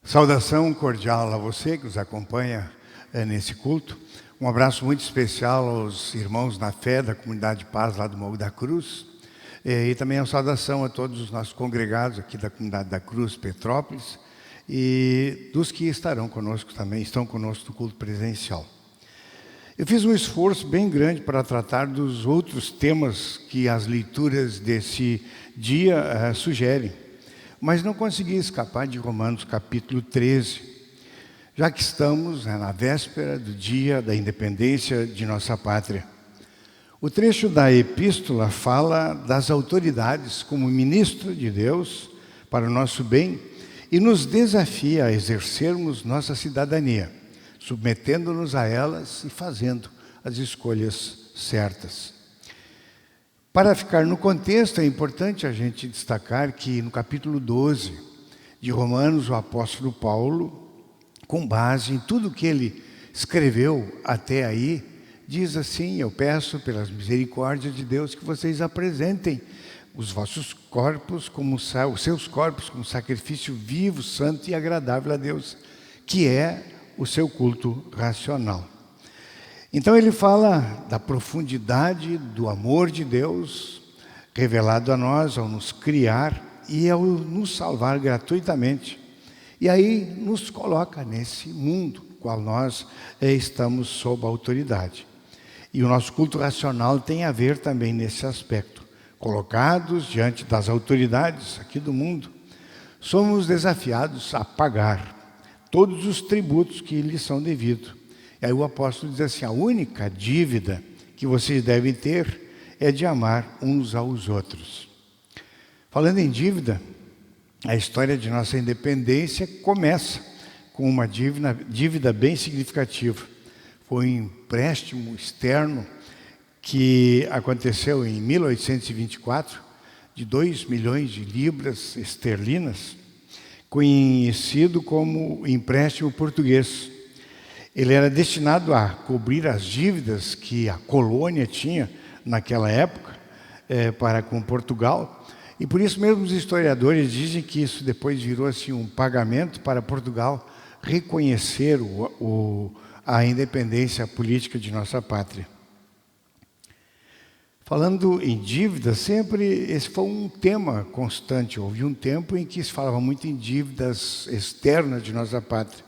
Saudação cordial a você que nos acompanha nesse culto. Um abraço muito especial aos irmãos na fé da Comunidade de Paz lá do Morro da Cruz. E também uma saudação a todos os nossos congregados aqui da Comunidade da Cruz, Petrópolis, e dos que estarão conosco também, estão conosco no culto presencial. Eu fiz um esforço bem grande para tratar dos outros temas que as leituras desse dia sugerem, mas não consegui escapar de Romanos capítulo 13, já que estamos na véspera do dia da independência de nossa pátria. O trecho da epístola fala das autoridades como ministro de Deus para o nosso bem e nos desafia a exercermos nossa cidadania, submetendo-nos a elas e fazendo as escolhas certas. Para ficar no contexto, é importante a gente destacar que no capítulo 12 de Romanos, o apóstolo Paulo, com base em tudo que ele escreveu até aí, diz assim: eu peço pelas misericórdias de Deus que vocês apresentem os vossos corpos os seus corpos como sacrifício vivo, santo e agradável a Deus, que é o seu culto racional. Então ele fala da profundidade do amor de Deus revelado a nós ao nos criar e ao nos salvar gratuitamente. E aí nos coloca nesse mundo no qual nós estamos sob a autoridade. E o nosso culto racional tem a ver também nesse aspecto. Colocados diante das autoridades aqui do mundo, somos desafiados a pagar todos os tributos que lhes são devidos. E aí o apóstolo diz assim: a única dívida que vocês devem ter é de amar uns aos outros. Falando em dívida, a história de nossa independência começa com uma dívida bem significativa. Foi um empréstimo externo que aconteceu em 1824, de 2 milhões de libras esterlinas, conhecido como empréstimo português. Ele era destinado a cobrir as dívidas que a colônia tinha naquela época para com Portugal. E por isso mesmo os historiadores dizem que isso depois virou assim um pagamento para Portugal reconhecer a independência política de nossa pátria. Falando em dívida, sempre esse foi um tema constante. Houve um tempo em que se falava muito em dívidas externas de nossa pátria.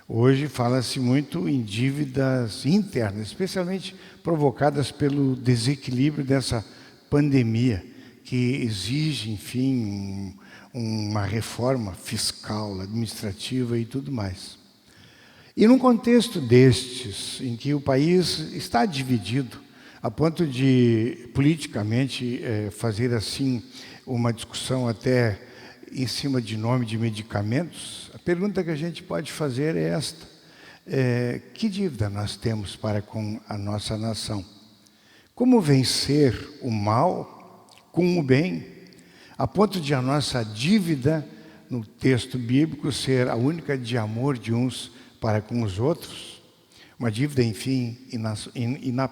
Hoje fala-se muito em dívidas internas, especialmente provocadas pelo desequilíbrio dessa pandemia, que exige, enfim, uma reforma fiscal, administrativa e tudo mais. E num contexto destes, em que o país está dividido, a ponto de, politicamente, fazer assim uma discussão até em cima de nome de medicamentos, a pergunta que a gente pode fazer é esta: que dívida nós temos para com a nossa nação? Como vencer o mal com o bem, a ponto de a nossa dívida, no texto bíblico, ser a única de amor de uns para com os outros? Uma dívida, enfim,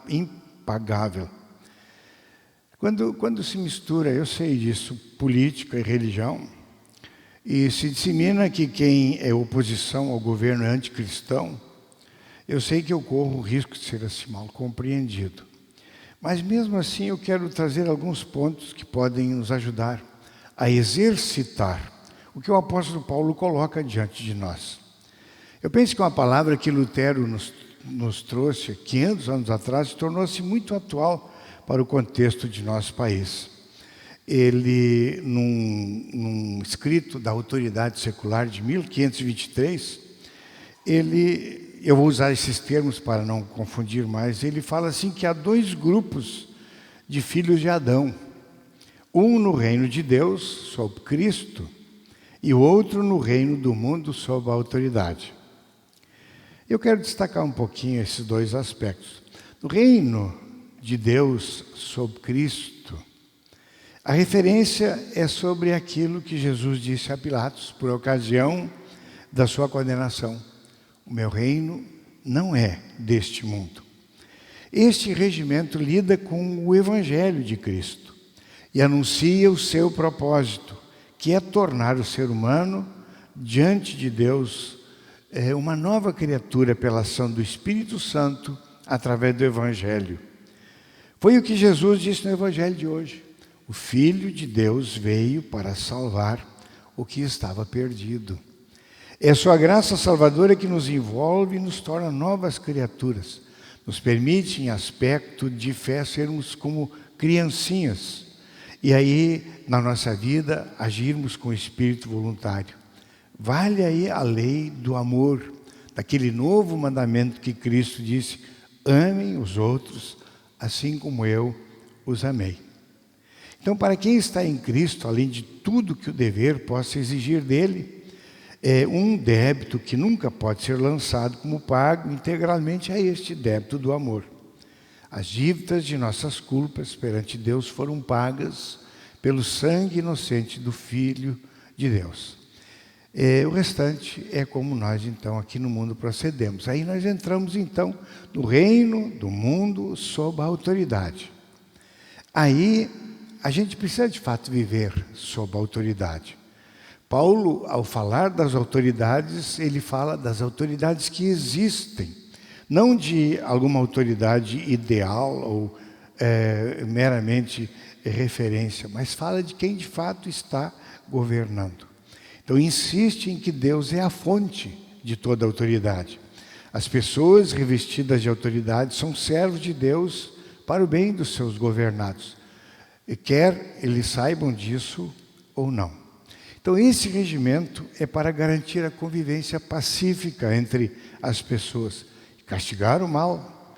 impagável. Quando se mistura, eu sei disso, política e religião, e se dissemina que quem é oposição ao governo é anticristão, eu sei que eu corro o risco de ser assim mal compreendido. Mas mesmo assim eu quero trazer alguns pontos que podem nos ajudar a exercitar o que o apóstolo Paulo coloca diante de nós. Eu penso que uma palavra que Lutero nos trouxe 500 anos atrás tornou-se muito atual para o contexto de nosso país. Ele, num escrito da Autoridade Secular de 1523, eu vou usar esses termos para não confundir mais, ele fala assim que há 2 grupos de filhos de Adão, um no reino de Deus, sob Cristo, e o outro no reino do mundo, sob a autoridade. Eu quero destacar um pouquinho esses 2 aspectos. No reino de Deus, sob Cristo, a referência é sobre aquilo que Jesus disse a Pilatos, por ocasião da sua condenação: o meu reino não é deste mundo. Este regimento lida com o Evangelho de Cristo e anuncia o seu propósito, que é tornar o ser humano diante de Deus, uma nova criatura pela ação do Espírito Santo através do Evangelho. Foi o que Jesus disse no Evangelho de hoje. O Filho de Deus veio para salvar o que estava perdido. É sua graça salvadora que nos envolve e nos torna novas criaturas. Nos permite, em aspecto de fé, sermos como criancinhas. E aí, na nossa vida, agirmos com espírito voluntário. Vale aí a lei do amor, daquele novo mandamento que Cristo disse: amem os outros, assim como eu os amei. Então, para quem está em Cristo, além de tudo que o dever possa exigir dele, um débito que nunca pode ser lançado como pago integralmente é este débito do amor. As dívidas de nossas culpas perante Deus foram pagas pelo sangue inocente do Filho de Deus. O restante é como nós, então, aqui no mundo procedemos. Aí nós entramos, então, no reino do mundo sob a autoridade. Aí a gente precisa, de fato, viver sob a autoridade. Paulo, ao falar das autoridades, ele fala das autoridades que existem, não de alguma autoridade ideal ou meramente referência, mas fala de quem de fato está governando. Então, insiste em que Deus é a fonte de toda autoridade. As pessoas revestidas de autoridade são servos de Deus para o bem dos seus governados, e quer eles saibam disso ou não. Então, esse regimento é para garantir a convivência pacífica entre as pessoas, castigar o mal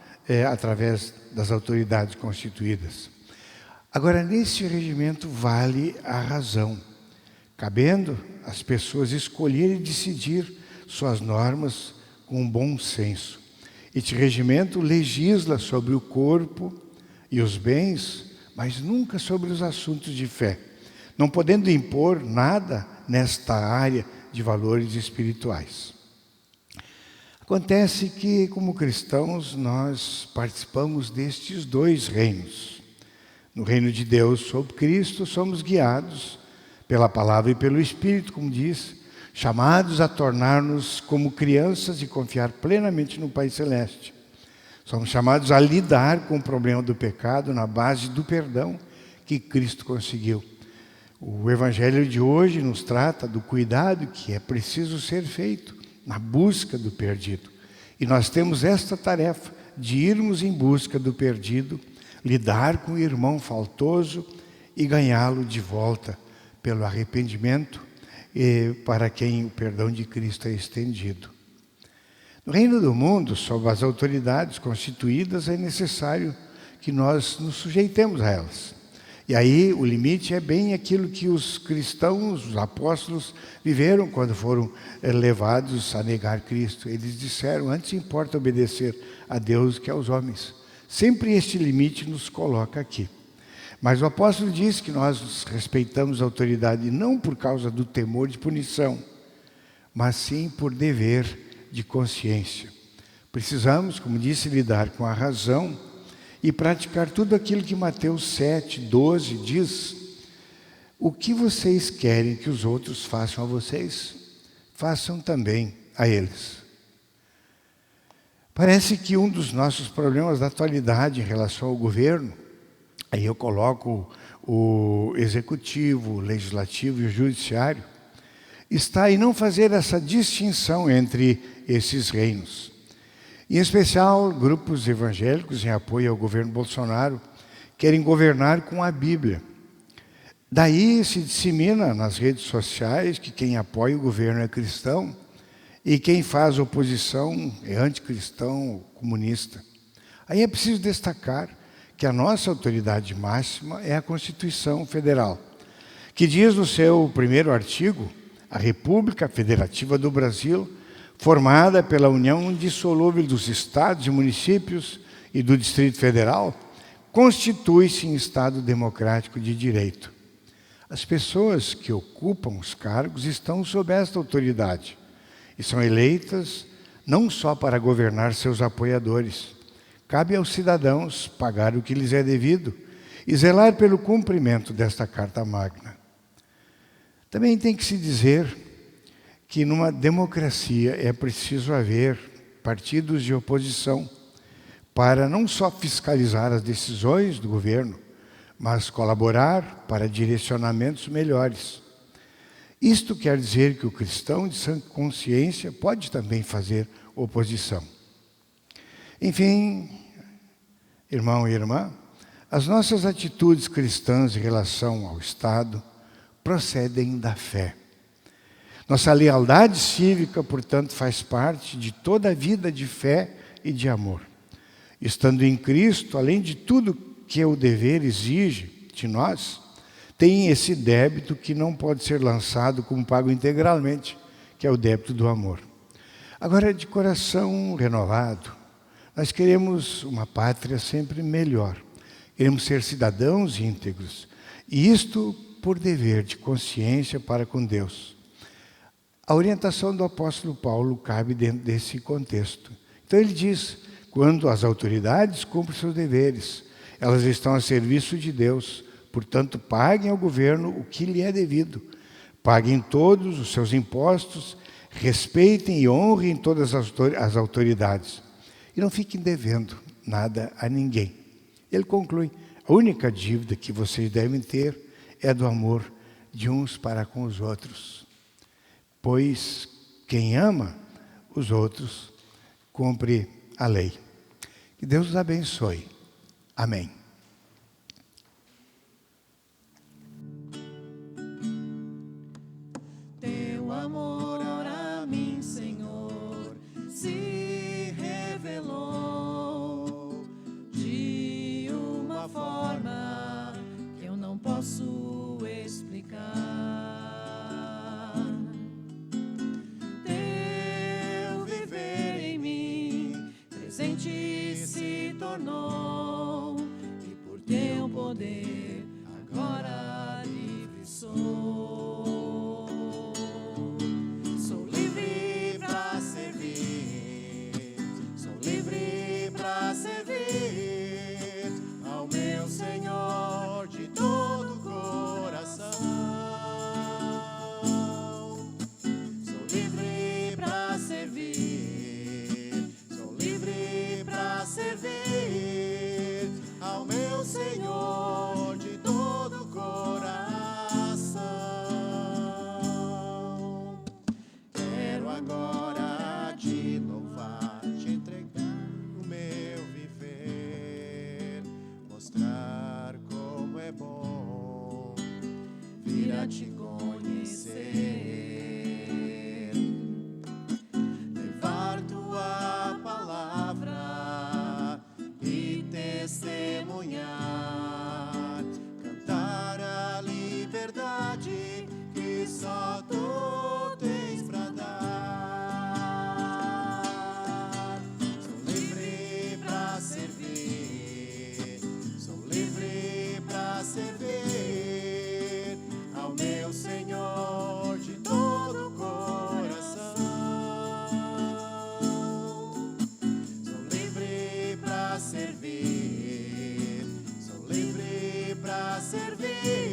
através das autoridades constituídas. Agora, nesse regimento vale a razão, cabendo às pessoas escolherem e decidir suas normas com bom senso. Este regimento legisla sobre o corpo e os bens, mas nunca sobre os assuntos de fé, não podendo impor nada nesta área de valores espirituais. Acontece que, como cristãos, nós participamos destes dois reinos. No reino de Deus, sob Cristo, somos guiados pela palavra e pelo Espírito, como diz, chamados a tornar-nos como crianças e confiar plenamente no Pai Celeste. Somos chamados a lidar com o problema do pecado na base do perdão que Cristo conseguiu. O Evangelho de hoje nos trata do cuidado que é preciso ser feito na busca do perdido. E nós temos esta tarefa de irmos em busca do perdido, lidar com o irmão faltoso e ganhá-lo de volta pelo arrependimento para quem o perdão de Cristo é estendido. No reino do mundo, sob as autoridades constituídas, é necessário que nós nos sujeitemos a elas. E aí o limite é bem aquilo que os cristãos, os apóstolos, viveram quando foram levados a negar Cristo. Eles disseram: antes importa obedecer a Deus que aos homens. Sempre este limite nos coloca aqui. Mas o apóstolo diz que nós respeitamos a autoridade não por causa do temor de punição, mas sim por dever de consciência. Precisamos, como disse, lidar com a razão e praticar tudo aquilo que Mateus 7:12 diz: o que vocês querem que os outros façam a vocês, façam também a eles. Parece que um dos nossos problemas da atualidade em relação ao governo, aí eu coloco o executivo, o legislativo e o judiciário, está em não fazer essa distinção entre esses reinos. Em especial, grupos evangélicos em apoio ao governo Bolsonaro querem governar com a Bíblia. Daí se dissemina nas redes sociais que quem apoia o governo é cristão e quem faz oposição é anticristão, comunista. Aí é preciso destacar que a nossa autoridade máxima é a Constituição Federal, que diz no seu primeiro artigo: a República Federativa do Brasil, formada pela união indissolúvel dos estados e municípios e do Distrito Federal, constitui-se em Estado democrático de direito. As pessoas que ocupam os cargos estão sob esta autoridade e são eleitas não só para governar seus apoiadores. Cabe aos cidadãos pagar o que lhes é devido e zelar pelo cumprimento desta Carta Magna. Também tem que se dizer que numa democracia é preciso haver partidos de oposição para não só fiscalizar as decisões do governo, mas colaborar para direcionamentos melhores. Isto quer dizer que o cristão de sã consciência pode também fazer oposição. Enfim, irmão e irmã, as nossas atitudes cristãs em relação ao Estado procedem da fé. Nossa lealdade cívica, portanto, faz parte de toda a vida de fé e de amor. Estando em Cristo, além de tudo que o dever exige de nós, tem esse débito que não pode ser lançado como pago integralmente, que é o débito do amor. Agora, de coração renovado, nós queremos uma pátria sempre melhor. Queremos ser cidadãos íntegros. E isto por dever de consciência para com Deus. A orientação do apóstolo Paulo cabe dentro desse contexto. Então ele diz, quando as autoridades cumprem seus deveres, elas estão a serviço de Deus, portanto paguem ao governo o que lhe é devido. Paguem todos os seus impostos, respeitem e honrem todas as autoridades. E não fiquem devendo nada a ninguém. Ele conclui, a única dívida que vocês devem ter é do amor de uns para com os outros. Pois quem ama os outros, cumpre a lei. Que Deus os abençoe. Amém. Teu amor a mim, Senhor, se revelou de uma forma que eu não posso explicar. Teu viver em mim presente se tornou, e por teu poder agora livre sou. Sou livre pra servir, sou livre pra servir ao meu Senhor de todo o coração. Sou livre pra servir, sou livre pra servir ao meu Senhor de todo o coração. Quero agora te louvar, te entregar o meu viver, mostrar como é bom vir a te conhecer, levar tua palavra e testemunhar, cantar a liberdade que só tu tens pra dar. Sou livre pra servir, sou livre pra servir ao meu Senhor de todo o coração. Sou livre pra servir, sou livre pra servir